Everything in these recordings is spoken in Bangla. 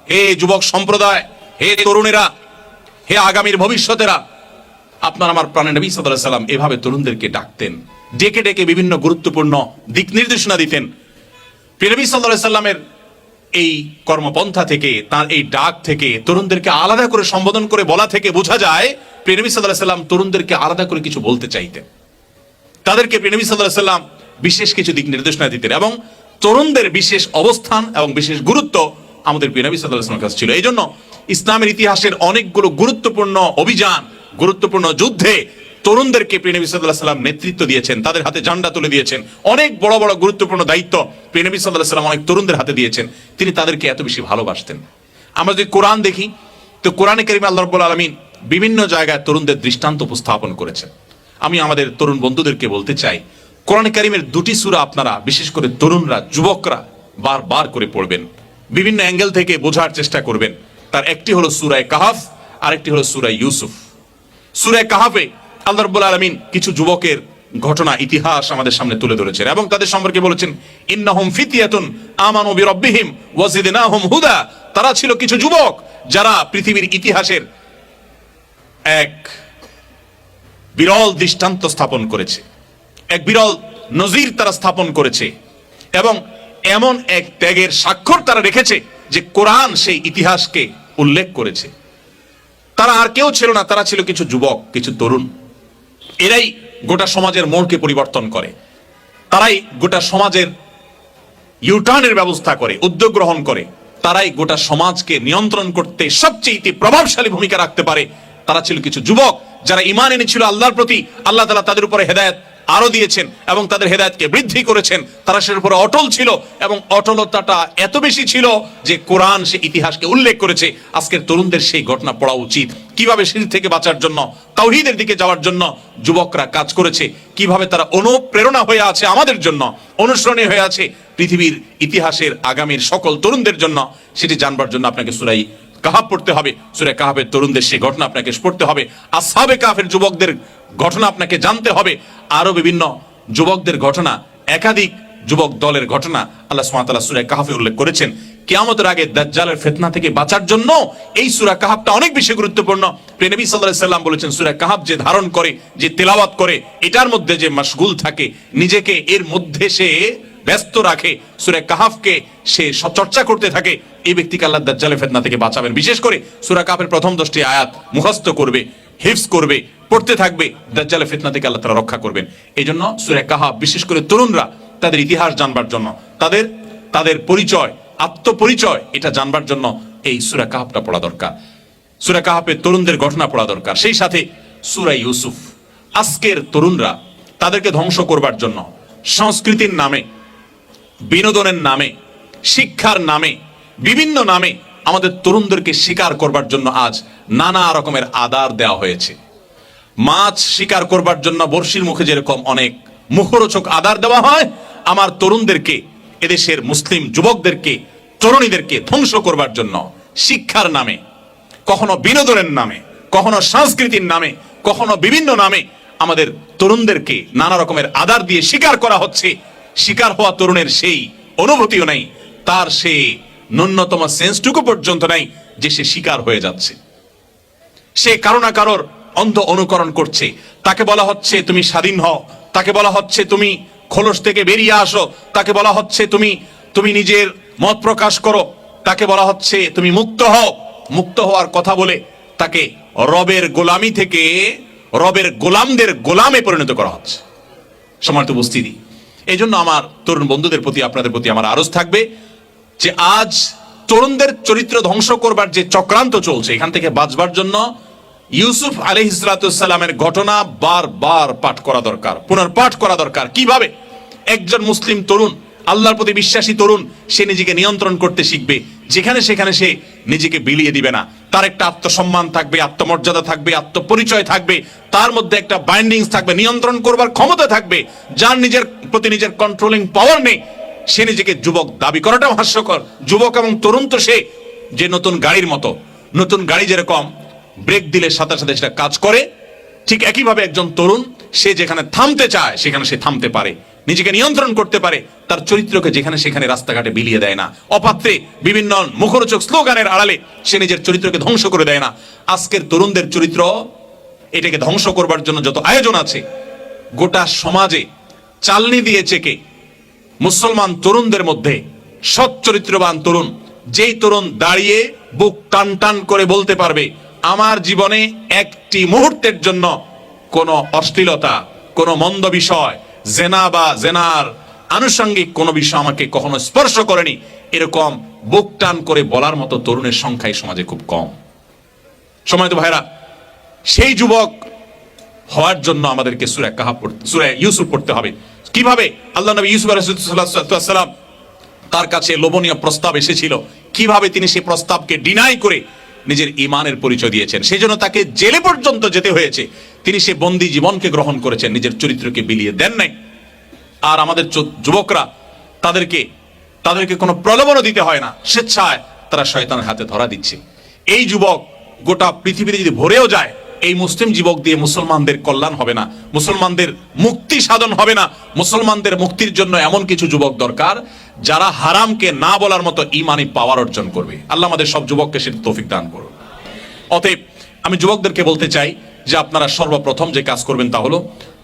হে যুবক সম্প্রদায়, হে তরুণেরা, হে আগামীর ভবিষ্যতেরা, আপনার আমার প্রাণের নবী সাল্লাল্লাহু আলাইহি ওয়াসাল্লাম এভাবে তরুণদেরকে ডাকতেন, ডেকে ডেকে বিভিন্ন গুরুত্বপূর্ণ দিক নির্দেশনা দিতেন। প্রিয় নবী সাল্লাল্লাহু আলাইহি ওয়াসাল্লামের এই কর্মপন্থা থেকে, তার এই ডাক থেকে, তরুণদেরকে আলাদা করে সম্বোধন করে বলা থেকে বোঝা যায় প্রিয় নবী সাল্লাল্লাহু আলাইহি ওয়াসাল্লাম তরুণদেরকে আলাদা করে কিছু বলতে চাইতেন। তাদেরকে প্রিয় নবী সাল্লাল্লাহু আলাইহি ওয়াসাল্লাম বিশেষ কিছু দিক নির্দেশনা দিতেন, এবং তরুণদের বিশেষ অবস্থান এবং বিশেষ গুরুত্ব আমাদের প্রিয় নবী সাল্লাল্লাহু আলাইহি ওয়াসাল্লামের কাছে ছিল। এই জন্য ইসলামের ইতিহাসের অনেকগুলো গুরুত্বপূর্ণ অভিযান, গুরুত্বপূর্ণ যুদ্ধে তরুণদেরকে প্রিয় নবী সাল্লাল্লাহু আলাইহি ওয়াসাল্লাম নেতৃত্ব দিয়েছেন, তাদের হাতে ঝান্ডা তুলে দিয়েছেন। অনেক বড় বড় গুরুত্বপূর্ণ দায়িত্ব প্রিয় নবী সাল্লাল্লাহু আলাইহি ওয়াসাল্লাম অনেক তরুণদের হাতে দিয়েছেন। তিনি তাদেরকে এত বেশি ভালোবাসতেন। আমরা যদি কোরআন দেখি, তো কোরআনে কারিমে আল্লাহ রাব্বুল আলামিন বিভিন্ন জায়গায় তরুণদের দৃষ্টান্ত উপস্থাপন করেছেন। আমি আমাদের তরুণ বন্ধুদেরকে বলতে চাই, কোরআন কারিমের দুটি সূরা আপনারা, বিশেষ করে তরুণরা, যুবকরা বারবার করে পড়বেন, বিভিন্ন অ্যাঙ্গেল থেকে বোঝার চেষ্টা করবেন। তার একটি হলো সূরা কাহাফ, আর একটি হলো সূরা ইউসুফ। সূরা কাহাফে আল্লাহ রাব্বুল আলামিন কিছু যুবকের ঘটনা, ইতিহাস আমাদের সামনে তুলে ধরেছেন এবং তাদের সম্পর্কে বলেছেন, ইন্নাহুম ফিতয়াতুন আমানু বিরাব্বিহিম ওয়া জিদনাহুম হুদা। তারা ছিল কিছু যুবক যারা পৃথিবীর ইতিহাসের এক বিরল দৃষ্টান্ত স্থাপন করেছে, এক বিরল নজির তারা স্থাপন করেছে, এবং এমন এক ত্যাগের স্বাক্ষর তারা রেখেছে যে কোরআন সেই ইতিহাসকে উল্লেখ করেছে। তারা আর কেউ ছিল না, তারা ছিল কিছু যুবক, কিছু তরুণ। এরাই গোটা সমাজের মোড়কে পরিবর্তন করে, তারাই গোটা সমাজের ইউটার্নের ব্যবস্থা করে, উদ্যোগ গ্রহণ করে, তারাই গোটা সমাজকে নিয়ন্ত্রণ করতে সবচেয়ে প্রভাবশালী ভূমিকা রাখতে পারে। তারা ছিল কিছু যুবক যারা ঈমান এনেছিল আল্লাহর প্রতি। আল্লাহ তাআলা তাদের উপরে হেদায়েত আরো দিয়েছেন এবং তাদের হেদায়েতকে বৃদ্ধি করেছেন। তারা সের উপরে অটল ছিল এবং অটলতাটা এত বেশি ছিল যে কোরআন সে ইতিহাসকে উল্লেখ করেছে। আজকের তরুণদের সেই ঘটনা পড়া উচিত, কিভাবে শিরক থেকে বাঁচার জন্য, তাওহীদের দিকে যাওয়ার জন্য যুবকরা কাজ করেছে, কিভাবে তারা অনুপ্রেরণা হয়ে আছে আমাদের জন্য, অনুসরণীয় হয়ে আছে পৃথিবীর ইতিহাসের আগামীর সকল তরুণদের জন্য। সেটি জানবার জন্য আপনাকে সূরা কাহাফ পড়তে হবে। সূরা কাহাফের তরুণদের সেই ঘটনা আপনাকে পড়তে হবে। আসহাবে কাহাফের যুবকদের ঘটনা আপনাকে জানতে হবে। আরো বিভিন্ন যুবকদের ঘটনা, একাধিক যুবক দলের ঘটনা আল্লাহ সুবহানাহু ওয়া তাআলা সূরা কাহাফে উল্লেখ করেছেন। কিয়ামতের আগে দাজ্জালের ফিতনা থেকে বাঁচার জন্য এই সূরা কাহাফটা অনেক বেশি গুরুত্বপূর্ণ। প্রিয় নবী সাল্লাল্লাহু আলাইহি সাল্লাম বলেছেন, সূরা কাহাফ যে ধারণ করে, যে তেলাওয়াত করে, এটার মধ্যে যে মাশগুল থাকে, নিজেকে এর মধ্যে সে ব্যস্ত রাখে, সূরা কাহাফকে সে চর্চা করতে থাকে, এই ব্যক্তিকে আল্লাহ দাজ্জালের ফিতনা থেকে বাঁচাবেন। বিশেষ করে সূরা কাহাফের প্রথম 10টি আয়াত মুখস্থ করবে, হিফজ করবে, পড়তে থাকবে, দাজ্জালের ফিতনা থেকে আল্লাহ তাআলা রক্ষা করবেন। এইজন্য সূরা কাহাফ বিশেষ করে তরুণরা তাদের ইতিহাস জানবার জন্য, তাদের পরিচয়, আত্মপরিচয় এটা জানবার জন্য এই সূরা কাহাফটা পড়া দরকার। সূরা কাহাফের তরুণদের ঘটনা পড়া দরকার। সেই সাথে সূরা ইউসুফ। আজকের তরুণরা তাদেরকে ধ্বংস করবার জন্য সংস্কৃতির নামে, বিনোদনের নামে, শিক্ষার নামে, বিভিন্ন নামে আমাদের তরুণদেরকে শিকার করবার জন্য আজ নানা রকমের আদার দেওয়া হয়েছে। মাছ শিকার করবার জন্য বর্ষির মুখে যেরকম অনেক মুখরোচক আদার দেওয়া হয়, আমার তরুণদেরকে, এদেশের মুসলিম যুবকদেরকে, তরুণীদেরকে ধ্বংস করবার জন্য শিক্ষার নামে, কখনো বিনোদনের নামে, কখনো সংস্কৃতির নামে, কখনো বিভিন্ন নামে আমাদের তরুণদেরকে নানা রকমের আদার দিয়ে শিকার করা হচ্ছে। শিকার হওয়া তরুণের সেই অনুভূতিও নাই, তার সেই ন্যূনতম সেন্সটুকু পর্যন্ত নাই যে সে শিকার হয়ে যাচ্ছে। সে কারো না কারোর অন্ধ অনুকরণ করছে। তাকে বলা হচ্ছে তুমি স্বাধীন হও, তাকে বলা হচ্ছে তুমি খোলস থেকে বেরিয়ে আসো, তাকে বলা হচ্ছে তুমি নিজের মত প্রকাশ করো, তাকে বলা হচ্ছে তুমি মুক্ত হও। মুক্ত হওয়ার কথা বলে তাকে রবের গোলামি থেকে রবের গোলামদের গোলামে পরিণত করা হচ্ছে। সম্মানিত উপস্থিতি, এই জন্য আমার তরুণ বন্ধুদের প্রতি, আপনাদের প্রতি আমার আরজ থাকবে যে আজ তরুণদের চরিত্র ধ্বংস করবার যে চক্রান্ত চলছে, এখান থেকে বাঁচবার জন্য ইউসুফ আলাইহিস সালামের ঘটনা বারবার পাঠ করা দরকার, পুনর্পাঠ করা দরকার। কিভাবে একজন মুসলিম তরুণ, আল্লাহর প্রতি বিশ্বাসী তরুণ, সে নিজেকে নিয়ন্ত্রণ করতে শিখবে, যেখানে সেখানে সে নিজেকে বিলিয়ে দিবে না। তার একটা আত্মসম্মান থাকবে, আত্মমর্যাদা থাকবে, আত্মপরিচয় থাকবে, তার মধ্যে একটা বাইন্ডিংস থাকবে, নিয়ন্ত্রণ করবার ক্ষমতা থাকবে। যার নিজের প্রতি নিজের কন্ট্রোলিং পাওয়ার নেই, সে নিজেকে যুবক দাবি করাটাও হাস্যকর। যুবক এবং তরুণ তো সে যে নতুন গাড়ির মতো, নতুন গাড়ি যেরকম ব্রেক দিলে সাথে সাথে সেটা কাজ করে, ঠিক একইভাবে একজন তরুণ সে যেখানে থামতে চায় সেখানে সে থামতে পারে। নিজেকে নিয়ন্ত্রণ করতে পারে, তার চরিত্রকে যেখানে সেখানে রাস্তাঘাটে বিলিয়ে দেয় না, অপাত্রে বিভিন্ন মুখরোচক স্লোগানের আড়ালে সে নিজের চরিত্রকে ধ্বংস করে দেয় না। আজকের তরুণদের চরিত্র এটাকে ধ্বংস করবার জন্য যত আয়োজন আছে, গোটা সমাজে চালনি দিয়েছে কে? মুসলমান তরুণদের মধ্যে সৎ চরিত্রবান তরুণ, যেই তরুণ দাঁড়িয়ে বুক টান টান করে বলতে পারবে আমার জীবনে একটি মুহূর্তের জন্য কোনো অশ্লীলতা, কোনো মন্দ বিষয়, জেনা বা জেনার আনুষঙ্গিক কোনো বিষয় আমাকে কখনো স্পর্শ করেনি, এরকম বুক টান করে বলার মতো তরুণের সংখ্যা এই সমাজে খুব কম। সম্মানিত ভাইরা, সেই যুবক হওয়ার জন্য আমাদেরকে সূরা কাহাফ পড়তে, সূরা ইউসুফ পড়তে হবে। কিভাবে আল্লাহ নবী ইউসুফ আলাইহিস সালাম তার কাছে লোভনীয় প্রস্তাব এসেছিল, কিভাবে তিনি সেই প্রস্তাবকে ডিনাই করে নিজের ঈমানের পরিচয় দিয়েছেন, সেই জন্য তাকে জেলে পর্যন্ত যেতে হয়েছে। তিনি সে বন্দী জীবনকে গ্রহণ করেছেন, নিজের চরিত্রকে বিলিয়ে দেন নাই। আর আমাদের যুবকরা, তাদেরকে কোনো প্রলোভনও দিতে হয় না, স্বেচ্ছায় তারা শয়তানের হাতে ধরা দিচ্ছে। এই যুবক গোটা পৃথিবীতে যদি ভরেও যায়, এই মুসলিম যুবক দিয়ে মুসলমানদের কল্যাণ হবে না, মুসলমানদের মুক্তি সাধন হবে না। মুসলমানদের মুক্তির জন্য এমন কিছু যুবক দরকার যারা হারামকে না বলার মতো ঈমানি পাওয়ার অর্জন করবে। আল্লাহ আমাদের সব যুবককে সেটা তৌফিক দান করুন। অতএব আমি যুবকদেরকে বলতে চাই যে আপনারা সর্বপ্রথম যে কাজ করবেন তা হলো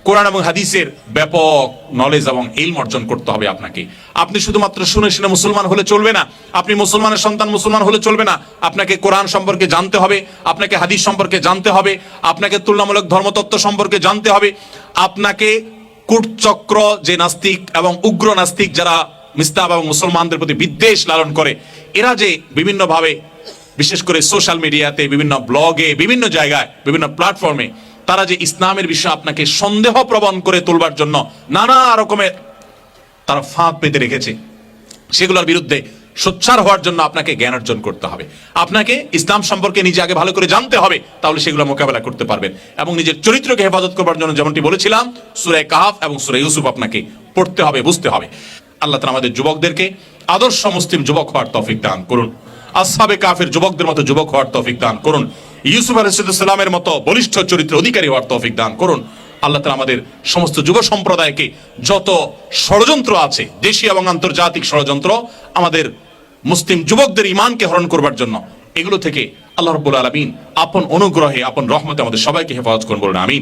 কোরআন এবং হাদিসের ব্যাপক নলেজ এবং ইলম অর্জন করতে হবে আপনাকে। আপনি শুধুমাত্র শুনে শুনে মুসলমান হলে চলবে না, আপনি মুসলমানের সন্তান মুসলমান হলে চলবে না। আপনাকে কোরআন সম্পর্কে জানতে হবে, আপনাকে হাদিস সম্পর্কে জানতে হবে, আপনাকে তুলনামূলক ধর্মতত্ত্ব সম্পর্কে জানতে হবে, আপনাকে কূটচক্র যে নাস্তিক এবং উগ্র নাস্তিক যারা মিস্তাব এবং মুসলমানদের প্রতি বিদ্বেষ লালন করে, এরা যে বিভিন্নভাবে বিশেষ করে সোশ্যাল মিডিয়াতে, বিভিন্ন ব্লগে, বিভিন্ন জায়গায়, বিভিন্ন প্ল্যাটফর্মে তারা যে ইসলামের বিষয়ে আপনাকে সন্দেহ প্রবণ করে তুলবার জন্য নানা রকমের তারা ফাঁদ পেতে রেখেছে, সেগুলোর বিরুদ্ধে সোচ্চার হওয়ার জন্য আপনাকে জ্ঞান অর্জন করতে হবে। আপনাকে ইসলাম সম্পর্কে নিজে আগে ভালো করে জানতে হবে, তাহলে সেগুলো মোকাবেলা করতে পারবেন। এবং নিজের চরিত্রকে হেফাজত করবার জন্য যেমনটি বলেছিলাম, সূরা কাহাফ এবং সূরা ইউসুফ আপনাকে পড়তে হবে, বুঝতে হবে। আল্লাহ তাআলা আমাদের যুবকদেরকে আদর্শ মুসলিম যুবক হওয়ার তৌফিক দান করুন, আসহাবে কাফের যুবকদের মতো যুবক হওয়ার তৌফিক দান করুন, ইউসুফ আলাইহিস সালামের মতো বলিষ্ঠ চরিত্র অধিকারী হওয়ার তৌফিক দান করুন। আল্লাহ তাআলা আমাদের সমস্ত যুব সম্প্রদায়কে যত ষড়যন্ত্র আছে, দেশীয় এবং আন্তর্জাতিক ষড়যন্ত্র আমাদের মুসলিম যুবকদের ঈমানকে হরণ করবার জন্য, এগুলো থেকে আল্লাহ রাব্বুল আলামিন আপন অনুগ্রহে, আপন রহমতে আমাদের সবাইকে হেফাজত করুন, বলুন আমিন।